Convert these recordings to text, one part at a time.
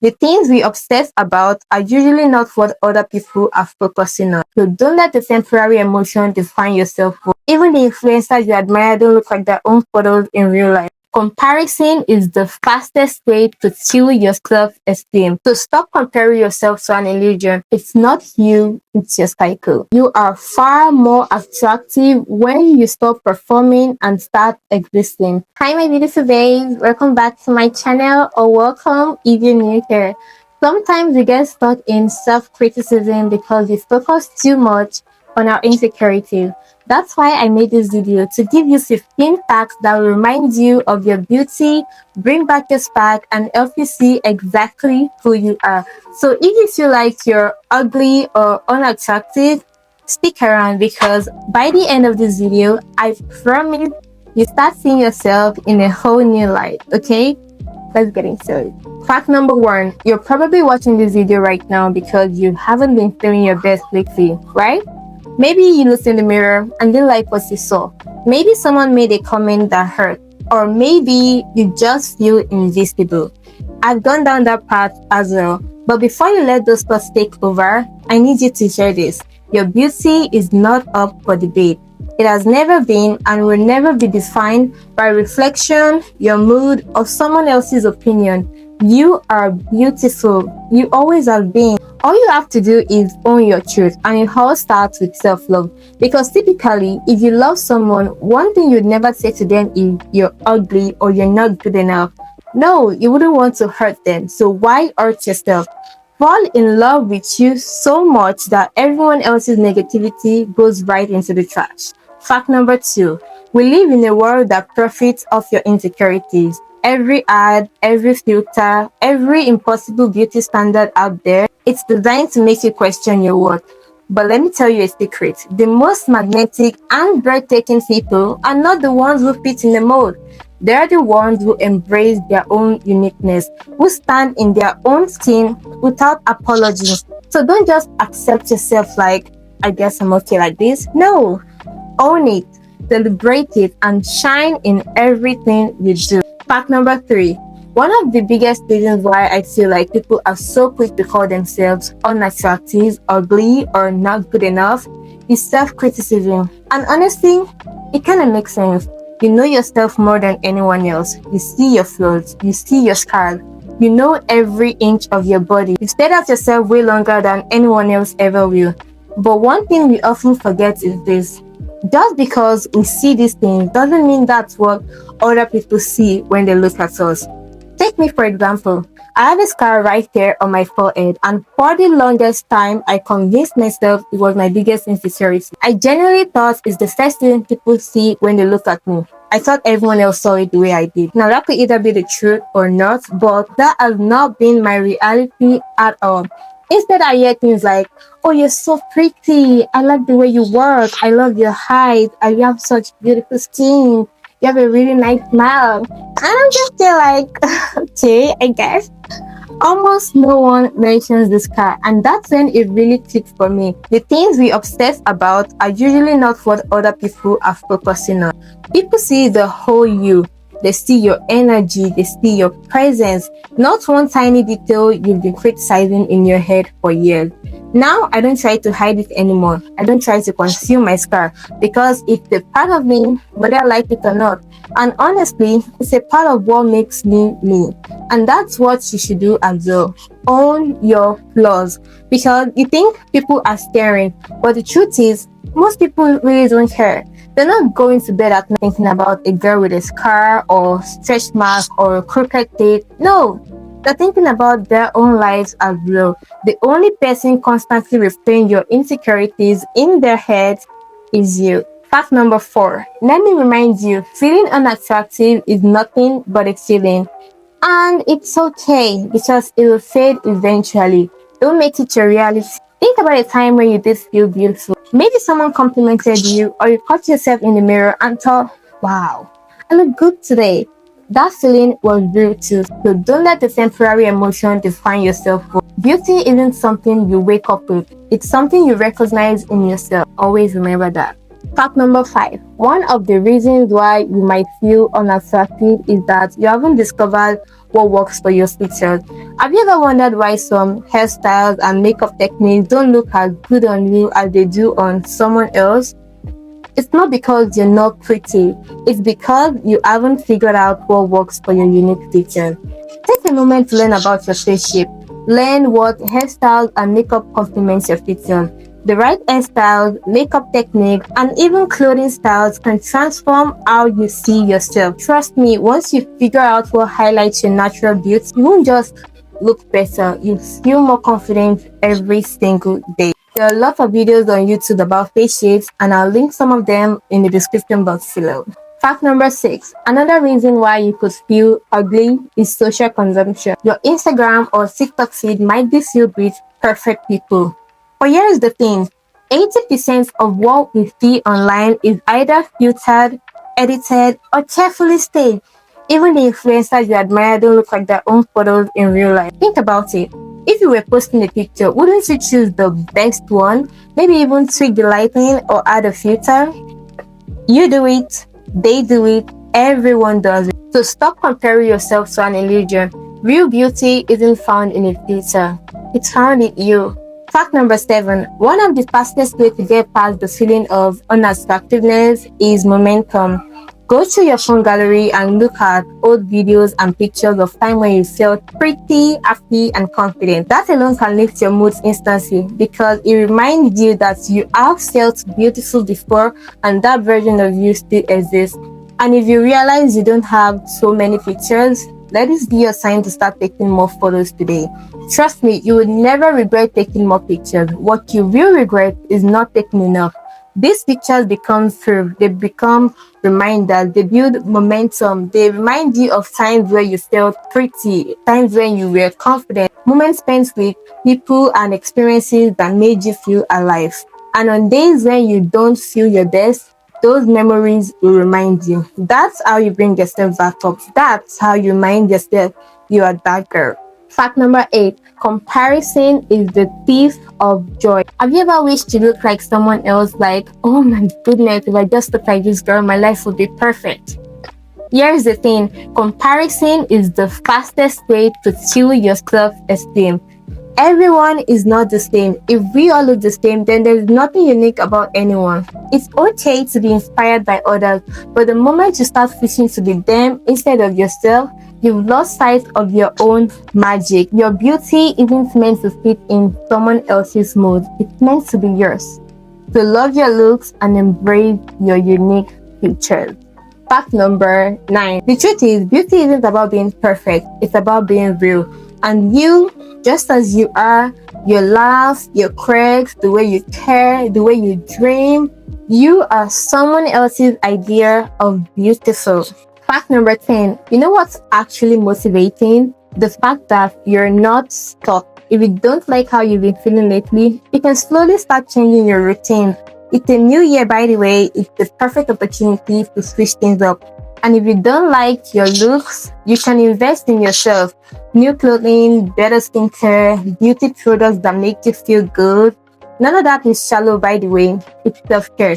The things we obsess about are usually not what other people are focusing on. So don't let the temporary emotion define your self-worth. Even the influencers you admire don't look like their own photos in real life. Comparison is the fastest way to kill your self-esteem. So stop comparing yourself to an illusion. It's not you, it's your cycle. You are far more attractive when you stop performing and start existing. Hi, my beautiful babes. Welcome back to my channel, or welcome if you're new here. Sometimes we get stuck in self-criticism because we focus too much on our insecurities. That's why I made this video, to give you 15 facts that will remind you of your beauty, bring back your spark, and help you see exactly who you are. So if you feel like you're ugly or unattractive, stick around, because by the end of this video, I promise you start seeing yourself in a whole new light, okay? Let's get into it. Fact number 1, you're probably watching this video right now because you haven't been feeling your best lately, right? Maybe you looked in the mirror and didn't like what you saw. Maybe someone made a comment that hurt. Or maybe you just feel invisible. I've gone down that path as well. But before you let those thoughts take over, I need you to hear this. Your beauty is not up for debate. It has never been and will never be defined by reflection, your mood, or someone else's opinion. You are beautiful. You always have been. All you have to do is own your truth, and it all starts with self-love. Because typically, if you love someone, one thing you'd never say to them is you're ugly or you're not good enough. No, you wouldn't want to hurt them. So why hurt yourself? Fall in love with you so much that everyone else's negativity goes right into the trash. Fact number 2, we live in a world that profits off your insecurities. Every ad, every filter, every impossible beauty standard out there, it's designed to make you question your worth. But let me tell you a secret. The most magnetic and breathtaking people are not the ones who fit in the mold. They're the ones who embrace their own uniqueness, who stand in their own skin without apology. So don't just accept yourself like, I guess I'm okay like this. No, own it, celebrate it, and shine in everything you do. Fact number 3, one of the biggest reasons why I feel like people are so quick to call themselves unattractive, ugly, or not good enough is self-criticism. And honestly, it kind of makes sense. You know yourself more than anyone else. You see your flaws, you see your scars, you know every inch of your body. You've stared at yourself way longer than anyone else ever will. But one thing we often forget is this. Just because we see these things doesn't mean that's what other people see when they look at us. Take me for example. I have a scar right there on my forehead, and for the longest time, I convinced myself it was my biggest insecurity. I genuinely thought it's the first thing people see when they look at me. I thought everyone else saw it the way I did. Now that could either be the truth or not, but that has not been my reality at all. Instead, I hear things like, oh, you're so pretty. I like the way you work. I love your height. You have such beautiful skin. You have a really nice smile. And I'm just there like, okay, I guess. Almost no one mentions this car, and that's when it really clicks for me. The things we obsess about are usually not what other people are focusing on. People see the whole you. They see your energy, they see your presence, not one tiny detail you've been criticizing in your head for years. Now, I don't try to hide it anymore. I don't try to conceal my scar, because it's a part of me, whether I like it or not. And honestly, it's a part of what makes me me. And that's what you should do as well. Own your flaws. Because you think people are staring, but the truth is, most people really don't care. They're not going to bed at night thinking about a girl with a scar or stretch mark or a crooked teeth. No, they're thinking about their own lives as well. The only person constantly replaying your insecurities in their head is you. Fact number 4. Let me remind you, feeling unattractive is nothing but a feeling. And it's okay, because it will fade eventually. Don't make it your reality. Think about a time when you did feel beautiful. Maybe someone complimented you, or you caught yourself in the mirror and thought, wow, I look good today. That feeling was real too. So don't let the temporary emotion define your self-worth. Beauty isn't something you wake up with. It's something you recognize in yourself. Always remember that. Fact number 5. One of the reasons why you might feel unattractive is that you haven't discovered what works for your pictures. Have you ever wondered why some hairstyles and makeup techniques don't look as good on you as they do on someone else? It's not because you're not pretty, it's because you haven't figured out what works for your unique features. Take a moment to learn about your face shape. Learn what hairstyles and makeup complements your features. The right hairstyles, makeup techniques, and even clothing styles can transform how you see yourself. Trust me, once you figure out what highlights your natural beauty, you won't just look better, you feel more confident every single day. There are lots of videos on YouTube about face shapes, and I'll link some of them in the description box below. Fact number 6. Another reason why you could feel ugly is social consumption. Your Instagram or TikTok feed might be filled with perfect people. But here's the thing, 80% of what we see online is either filtered, edited, or carefully staged. Even the influencers you admire don't look like their own photos in real life. Think about it. If you were posting a picture, wouldn't you choose the best one? Maybe even tweak the lighting or add a filter? You do it, they do it, everyone does it. So stop comparing yourself to an illusion. Real beauty isn't found in a filter, it's found in you. Fact number 7. One of the fastest ways to get past the feeling of unattractiveness is momentum. Go to your phone gallery and look at old videos and pictures of time when you felt pretty, happy, and confident. That alone can lift your moods instantly because it reminds you that you have felt beautiful before and that version of you still exists. And if you realize you don't have so many pictures, let this be your sign to start taking more photos today. Trust me, you will never regret taking more pictures. What you will regret is not taking enough. These pictures become proof, they become reminders, they build momentum, they remind you of times where you felt pretty, times when you were confident, moments spent with people and experiences that made you feel alive. And on days when you don't feel your best, those memories will remind you. That's how you bring yourself back up. That's how you remind yourself you are that girl. Fact number 8. Comparison is the thief of joy. Have you ever wished to look like someone else? Like, oh my goodness, if I just look like this girl, my life would be perfect. Here's the thing. Comparison is the fastest way to kill your self-esteem. Everyone is not the same. If we all look the same, then there's nothing unique about anyone. It's okay to be inspired by others, but the moment you start wishing to be them instead of yourself, you've lost sight of your own magic. Your beauty isn't meant to fit in someone else's mood. It's meant to be yours. So love your looks and embrace your unique features. Fact number 9. The truth is, beauty isn't about being perfect. It's about being real. And you, just as you are, your laughs, your cracks, the way you care, the way you dream, you are someone else's idea of beautiful. Fact number 10. You know what's actually motivating? The fact that you're not stuck. If you don't like how you've been feeling lately, you can slowly start changing your routine. It's a new year, by the way. It's the perfect opportunity to switch things up. And if you don't like your looks, you can invest in yourself. New clothing, better skincare, beauty products that make you feel good. None of that is shallow, by the way. It's self-care.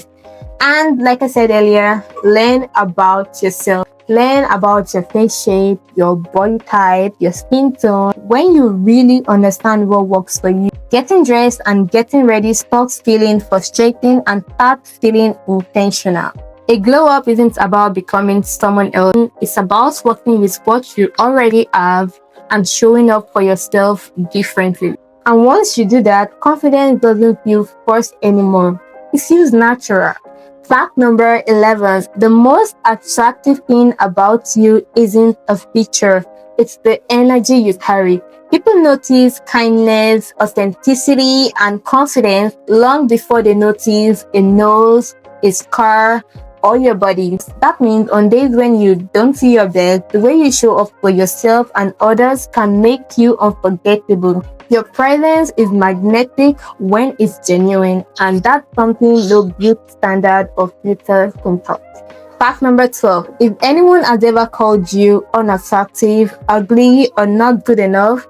And like I said earlier, learn about yourself. Learn about your face shape, your body type, your skin tone. When you really understand what works for you, getting dressed and getting ready stops feeling frustrating and starts feeling intentional. A glow up isn't about becoming someone else. It's about working with what you already have and showing up for yourself differently. And once you do that, confidence doesn't feel forced anymore. It feels natural. Fact number 11. The most attractive thing about you isn't a feature. It's the energy you carry. People notice kindness, authenticity, and confidence long before they notice a nose, a scar, or your body. That means on days when you don't feel your best, the way you show up for yourself and others can make you unforgettable. Your presence is magnetic when it's genuine, and that's something no beauty standard or filter can touch. Fact number 12. If anyone has ever called you unattractive, ugly, or not good enough,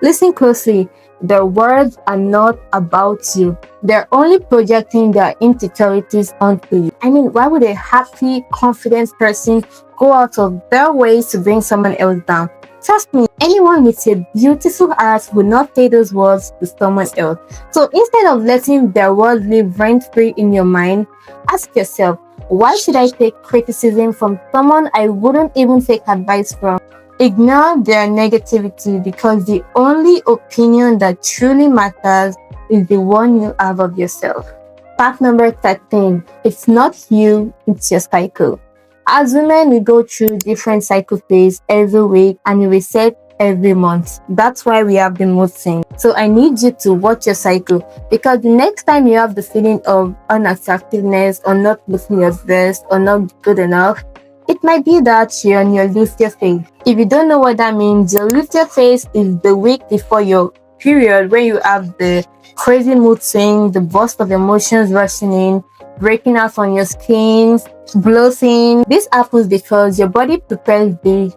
Listen closely. The words are not about you. They're only projecting their insecurities onto you. I mean, why would a happy, confident person go out of their way to bring someone else down? Trust me, anyone with a beautiful heart will not say those words to someone else. So instead of letting their words live rent free in your mind, ask yourself, why should I take criticism from someone I wouldn't even take advice from? Ignore their negativity because the only opinion that truly matters is the one you have of yourself. Fact number 13. It's not you, it's your cycle. As women, we go through different cycle phases every week and we reset every month. That's why we have the mood swings. So I need you to watch your cycle, because the next time you have the feeling of unattractiveness or not looking your best or not good enough, it might be that you're on your luteal phase. If you don't know what that means, your luteal phase is the week before your period, where you have the crazy mood swing, the burst of emotions rushing in, breaking out on your skin, bloating. This happens because your body prepares the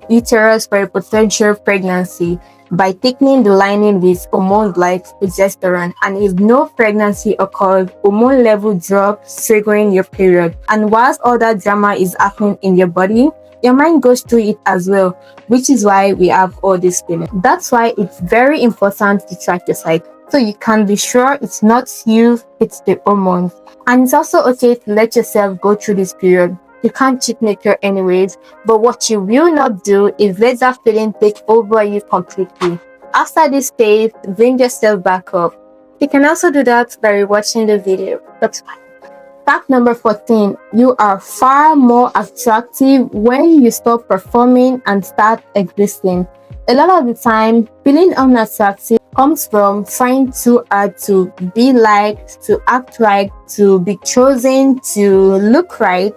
uterus for a potential pregnancy by thickening the lining with hormones like progesterone. And if no pregnancy occurs, hormone level drops, triggering your period. And whilst all that drama is happening in your body, your mind goes through it as well, which is why we have all this feeling. That's why it's very important to track your cycle, so you can be sure it's not you, it's the hormones. And it's also okay to let yourself go through this period. You can't cheat nature anyways, but what you will not do is let that feeling take over you completely. After this phase, bring yourself back up. You can also do that by rewatching the video. That's fine. Fact number 14. You are far more attractive when you stop performing and start existing. A lot of the time, feeling unattractive comes from trying too hard to be liked, to act right, to be chosen, to look right,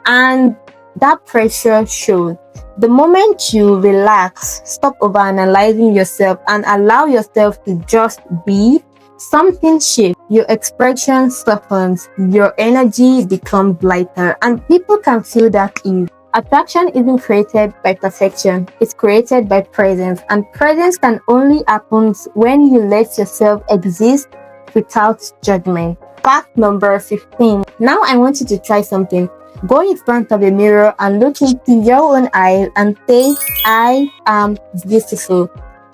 and that pressure shows. The moment you relax, stop overanalyzing yourself, and allow yourself to just be, something shifts. Your expression softens, your energy becomes lighter, and people can feel that ease. Attraction isn't created by perfection, it's created by presence, and presence can only happen when you let yourself exist without judgment. Fact number 15. Now I want you to try something. Go in front of a mirror and look into your own eyes and say, I am beautiful.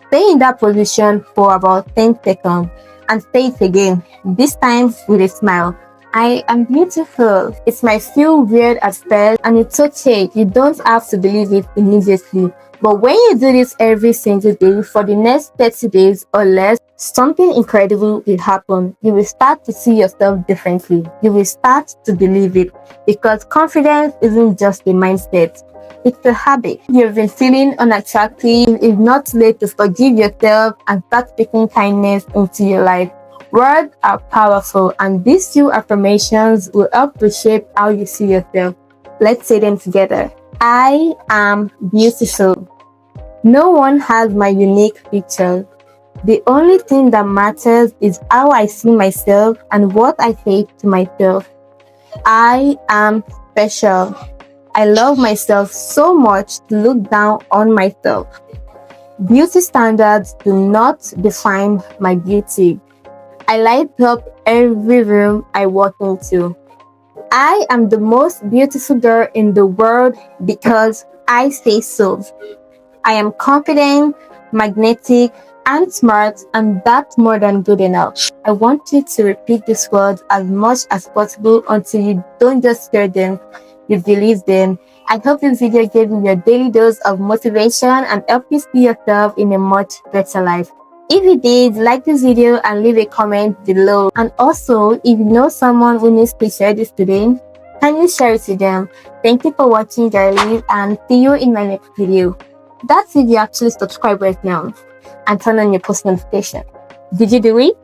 Stay in that position for about 10 seconds and say it again, this time with a smile. I am beautiful. It might feel weird at first, and it's okay. You don't have to believe it immediately. But when you do this every single day for the next 30 days or less, something incredible will happen. You will start to see yourself differently. You will start to believe it, because confidence isn't just a mindset. It's a habit. You've been feeling unattractive. It's not late to forgive yourself and start speaking kindness into your life. Words are powerful, and these few affirmations will help to shape how you see yourself. Let's say them together. I am beautiful. No one has my unique features. The only thing that matters is how I see myself and what I say to myself. I am special. I love myself so much to look down on myself. Beauty standards do not define my beauty. I light up every room I walk into. I am the most beautiful girl in the world because I say so. I am confident, magnetic, and smart, and that's more than good enough. I want you to repeat these words as much as possible until you don't just hear them, you believe them. I hope this video gave you your daily dose of motivation and helped you see yourself in a much better life. If you did, like this video and leave a comment below. And also, if you know someone who needs to share this today, can you share it to them? Thank you for watching, girlies, and see you in my next video. That's if you actually subscribe right now and turn on your post notification. Did you do it?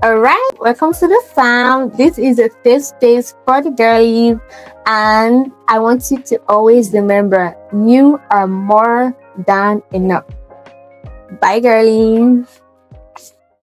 Alright, welcome to the fam. This is a safe space for the girlies, and I want you to always remember, you are more than enough. Bye, girlies.